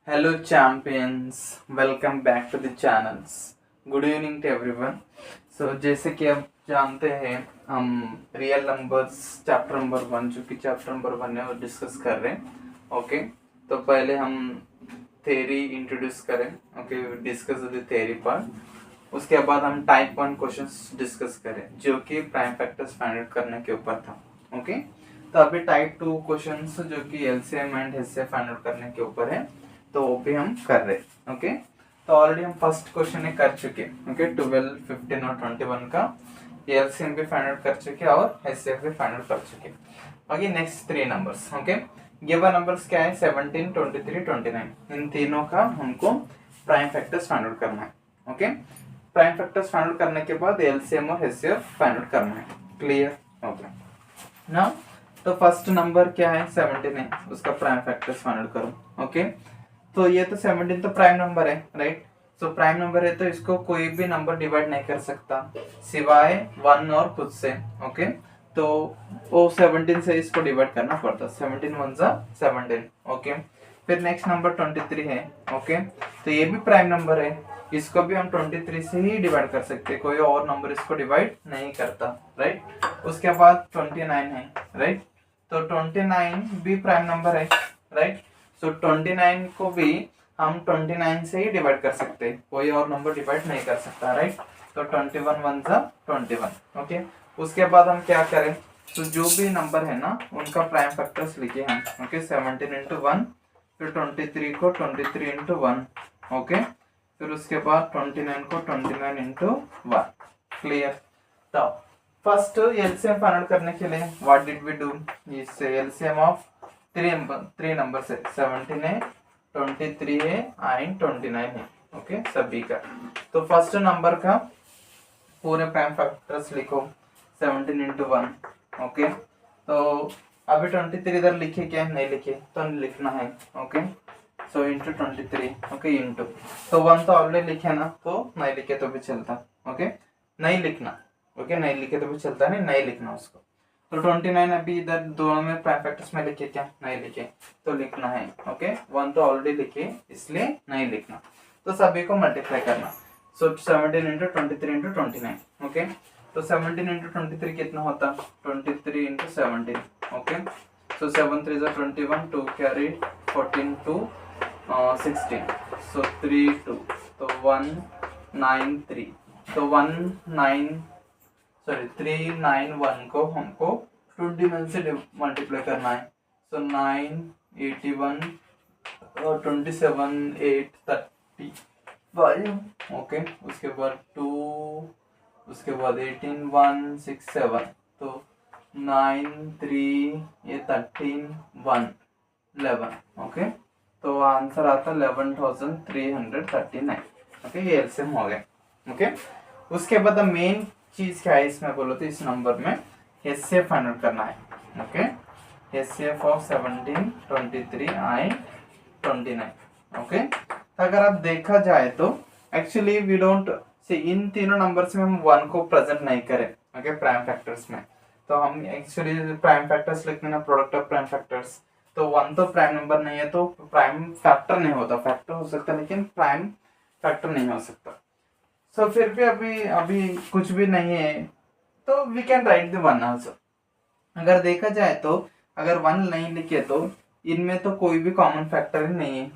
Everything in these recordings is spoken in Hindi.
Hello champions, welcome back to the channels. Good evening to everyone. जैसे कि आप जानते हैं हम रियल नंबर्स चैप्टर नंबर 1 जो कि चैप्टर नंबर 1 है वो डिस्कस कर रहे हैं. ओके, तो पहले हम थ्योरी इंट्रोड्यूस करें. Okay, discuss the theory part. उसके बाद हम टाइप 1 क्वेश्चंस डिस्कस करें जो कि प्राइम फैक्टर्स फाइंड आउट करने के ऊपर था. ओके, तो अभी टाइप 2 क्वेश्चंस जो कि LCM and HCF find out करने के ऊपर है, तो वो भी हम कर रहे. ओके, तो ऑलरेडी हम फर्स्ट क्वेश्चन कर चुके. ओके, 12, 15 और 21 का एलसीएम भी फाइंड आउट कर चुके और एचसीएफ भी फाइंड आउट कर चुके. बाकी next 3 numbers. Okay, given numbers क्या है? 17, 23, 29. इन तीनों का हमको प्राइम फैक्टर्स फाइंड आउट करना है. Okay, prime factors find out करने के बाद एलसीएम और एचसीएफ फाइंड आउट करना है. क्लियर? ओके, नाउ तो फर्स्ट नंबर क्या है? 17 है, उसका प्राइम फैक्टर्स फाइंड आउट करो. ओके, तो ये तो 17 तो प्राइम नंबर है, राइट? सो प्राइम नंबर है तो इसको कोई भी नंबर डिवाइड नहीं कर सकता सिवाय 1 और खुद से. ओके, तो वो 17 से इसको डिवाइड करना पड़ता. 17 1 जा 17. ओके, फिर नेक्स्ट नंबर 23 है. ओके, तो ये भी प्राइम नंबर है, इसको भी हम 23 से ही डिवाइड कर सकते, कोई और नंबर इसको डिवाइड नहीं करता, राइट? उसके बाद 29 है, राइट? तो 29 भी प्राइम नंबर है, राइट? सो 29 को भी हम 29 से ही डिवाइड कर सकते हैं, कोई और नंबर डिवाइड नहीं कर सकता, राइट? तो 21 1 जा 21. ओके, उसके बाद हम क्या करें? तो जो भी नंबर है ना उनका प्राइम फैक्टर्स लिखे हम. ओके, 17 इंटू 1, फिर 23 को 23 इंटू 1. ओके, फिर उसके बाद 29 को 29 इंटू 1. क्लियर? तो फर्स्ट एलसीएम फाइंड आउट करने के लिए व्हाट डिड वी डू? इस एलसीएम ऑफ थ्री नंबर है. 17 है, 23 है एंड 29 है. ओके, सभी का. तो फर्स्ट नंबर का पूरे प्राइम फैक्टर्स लिखो. 17 इंटू 1. ओके, तो अभी 23 इधर लिखे क्या? नहीं लिखे तो लिखना है. Okay, so into 23. Okay, into तो 1 तो ऑलरेडी लिखे ना, तो नहीं लिखे तो भी चलता. ओके, नहीं लिखना. ओके, नहीं लिखे तो भी चलता, नहीं लिखना उसको. तो 29 अभी इधर दोनों में प्राइम फैक्टर्स में लिखे क्या? नहीं लिखे तो लिखना है. ओके, 1 तो ऑलरेडी लिखे इसलिए नहीं लिखना. तो सभी को मल्टीप्लाई करना. सो 17 इंटू 23 इंटू 29. ओके, तो 17 इंटू 23 कितना होता? 23 इंटू 17. ओके, सो 7 3 जा 21, 2 कैरी 14 2 16. सो 3 2, तो 1 9 3. तो 391 को हमको 29 से मल्टीप्लाई करना है. सो 9 81 और 27 8 35. ओके, उसके बाद 2, उसके बाद 18 1 6 7. तो 9 3 ये 13 1 11. ओके, तो आंसर आता 11,339. ओके, ये एलसीएम हो गया. ओके, उसके बाद मेन चीज क्या है इसमें बोलो तो इस नंबर में एचसीएफ फाइंड आउट करना है. Okay, HCF of 17 23 and 29. Okay, अगर आप देखा जाए तो एक्चुअली वी डोंट सी इन तीनों नंबर्स में हम 1 को प्रेजेंट नहीं करें. ओके, प्राइम फैक्टर्स में तो हम एक्चुअली प्राइम फैक्टर्स लिखते हैं ना, प्रोडक्ट ऑफ प्राइम फैक्टर्स. तो 1 तो प्राइम नंबर नहीं है तो प्राइम फैक्टर नहीं होता. फैक्टर हो सकता है लेकिन प्राइम फैक्टर नहीं हो सकता. सो फिर भी अभी कुछ भी नहीं है तो we can write the 1 also. अगर देखा जाए तो अगर 1 नहीं लिखे तो इनमें तो कोई भी कॉमन फैक्टर ही नहीं है,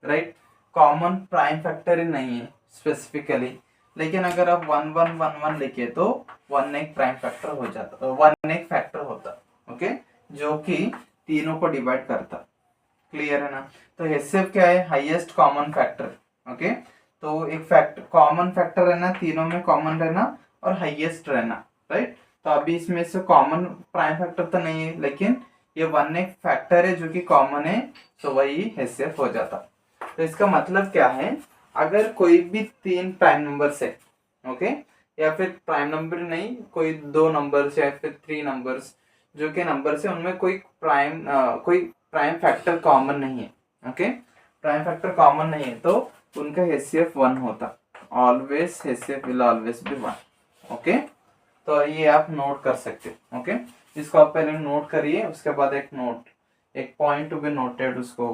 राइट? कॉमन प्राइम फैक्टर ही नहीं है स्पेसिफिकली. लेकिन अगर आप 1 1 1 1 लिखे तो 1 एक प्राइम फैक्टर हो जाता, 1 एक फैक्टर होता. ओके, जो कि तीनों को डिवाइड करता. क्लियर है ना? तो एचसीएफ क्या है? Highest common factor. ओके, तो एक फैक्टर कॉमन फैक्टर रहना, तीनों में कॉमन रहना और हाईएस्ट रहना, राइट? तो अभी इसमें से कॉमन प्राइम फैक्टर तो नहीं है लेकिन ये 1 एक फैक्टर है जो कि कॉमन है, तो वही एचसीएफ हो जाता. तो इसका मतलब क्या है? अगर कोई भी 3 प्राइम नंबर है, ओके, या फिर प्राइम नंबर नहीं, कोई 2 नंबर्स या फिर 3 नंबर्स जो कि नंबर्स है उनमें कोई प्राइम फैक्टर कॉमन नहीं है. ओके, प्राइम फैक्टर कॉमन नहीं है तो उनका एचसीएफ 1 होता. Always HCF will always B 1. Okay, तो ये आप नोट कर सकते हो. ओके, इसको आप पहले नोट करिए, उसके बाद एक पॉइंट टू बी नोटेड उसको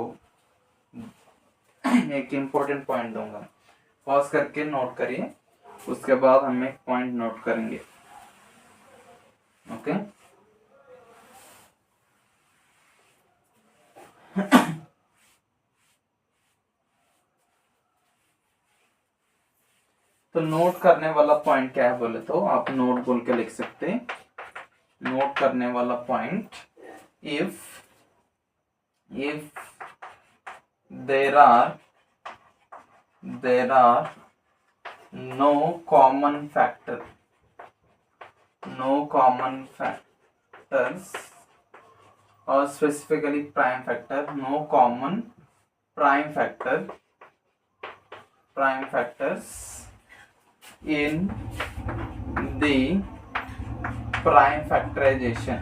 एक इम्पोर्टेंट पॉइंट दूंगा, पॉज करके नोट करिए, उसके बाद हम एक पॉइंट नोट करेंगे। ओके तो नोट करने वाला पॉइंट क्या है बोले तो आप नोट बोल के लिख सकते हैं। नोट करने वाला point, if there are no common factors or specifically prime factor, no common prime factors in the prime factorization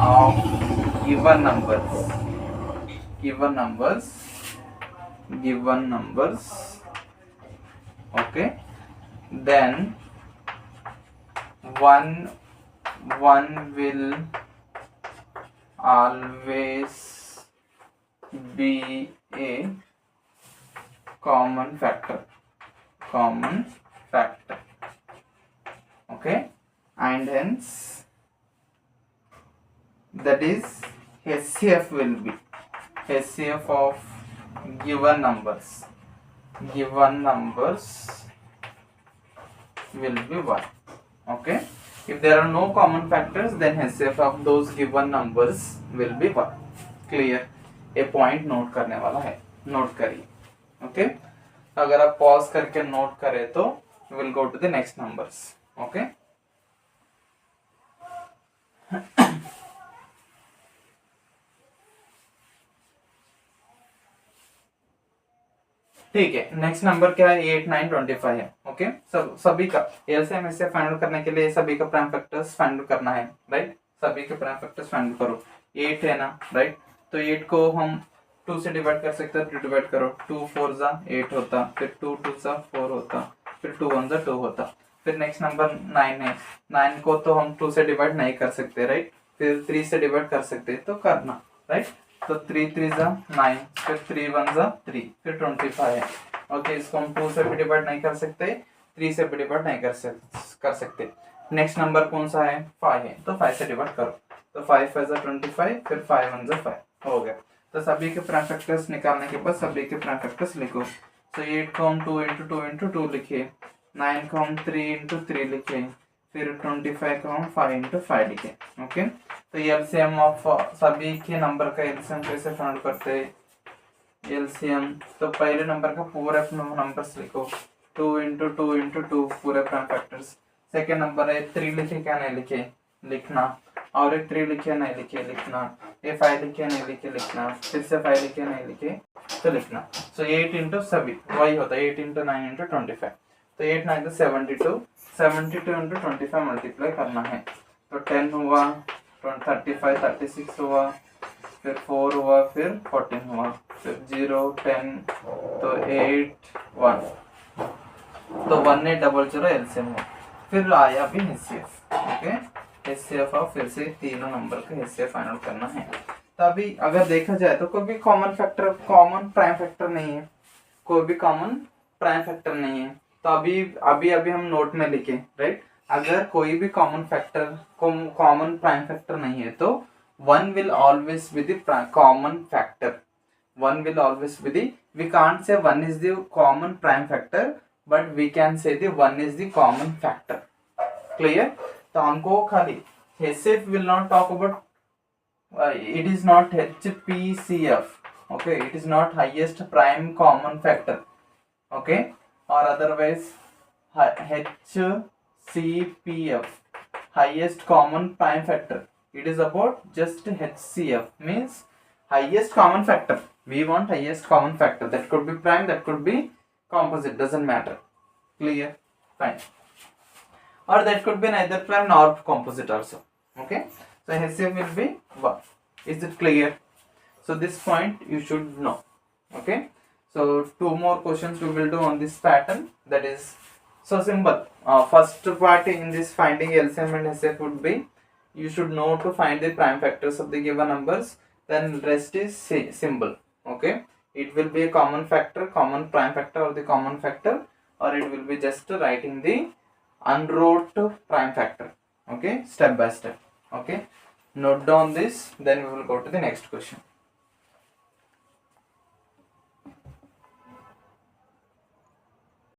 of given numbers. Okay, then one will always be a common factor. Okay, and hence that is HCF will be HCF of given numbers will be 1. Okay, if there are no common factors then HCF of those given numbers will be 1. Clear? A point note करने वाला है, नोट करिए। ओके, अगर आप पॉज करके नोट करें तो will go to the next numbers. Okay, ठीक है। नेक्स्ट नंबर क्या है? 8, 9, 25 है। ओके, सभी का एलसीएम से फाइंड आउट करने के लिए सभी का प्राइम फैक्टर्स फाइंड आउट करना है, राइट? सभी के प्राइम फैक्टर्स फाइंड आउट करो। 8 है ना, राइट? तो 8 को हम 2 से डिवाइड कर सकते हैं, 2 डिवाइड करो, 2 4 जा 8 होता, फिर 2 2 जा 4 होता, फिर 2 1 जा 2 होता। फिर नेक्स्ट नंबर 9 है, 9 को तो हम 2 से डिवाइड नहीं कर सकते, राइट? फिर 3 से डिवाइड कर सकते तो करना, राइट? तो 3 3 जा 9, फिर 3 1 जा 3, फिर 25 है। ओके, इसको हम 2 से भी डिवाइड नहीं कर सकते, 3 से भी डिवाइड नहीं कर सकते। नेक्स्ट नंबर कौन सा है? 5 है, तो 5 से डिवाइड करो, तो 5 5 जा 25, फिर 5 1 जा 5 हो गया। तो सभी के प्राइम फैक्टर्स निकालने के बाद सभी के प्राइम फैक्टर्स लिखो। तो 8 को हम 2 × 2 × 2 लिखे, 9 को हम 3 × 3 लिखे, फिर 25 को हम 5 × 5 लिखे। ओके, तो एलसीएम ऑफ सभी के नंबर का एलसीएम कैसे फाइंड करते हैं? एलसीएम तो पहले नंबर का पूरा नंबर्स लिखो, 2 × 2 × 2 पूरे प्राइम फैक्टर्स। सेकेंड नंबर है 3 लिखे क्या नहीं लिखे लिखना, और एक 3 लिखे नहीं लिखे लिखना, ये 5 लिखे नहीं लिखे लिखना, फिर से 5 लिखे नहीं लिखे तो लिखना। सो 8 × सभी वही होता है, 8 × 9 × 25, तो 8 9 72, 72 × 25 मल्टीप्लाई करना है, तो 10 हुआ, 35 36 हुआ, फिर 4 हुआ, फिर 14 हुआ, फिर 0 10, तो 8 1, तो 1 8 0 0 एलसीएम हुआ। फिर आया अभी एचसीएफ। ओके, एचसीएफ ऑफ फिर से तीनों नंबर का एचसीएफ फाइंड आउट करना है। तो अभी अगर देखा जाए तो कोई भी कॉमन प्राइम फैक्टर नहीं है, कोई भी कॉमन प्राइम फैक्टर नहीं है। तो अभी हम नोट में लिखे, राइट? अगर कोई भी कॉमन प्राइम फैक्टर नहीं है तो one will always be the common factor. One will always be the, we can't say one is the common prime factor, but we can say the one is the common factor. Clear? तो हमको खाली HCF will not talk about, it is not HPCF, okay, it is not highest prime common factor, okay, or otherwise HCPF, highest common prime factor. It is about just HCF, means highest common factor. We want highest common factor, that could be prime, that could be composite, doesn't matter. Clear? Fine. Or that could be neither prime nor composite also. Okay, so HCF will be 1. Is it clear? So this point you should know. Okay, so 2 more questions we will do on this pattern. That is so simple. First part in this finding LCM and HCF would be you should know to find the prime factors of the given numbers. Then rest is symbol. Okay, it will be a common factor, common prime factor or the common factor, or it will be just writing the unwrote prime factor. Okay, step by step. Okay, note down this, then we will go to the next question.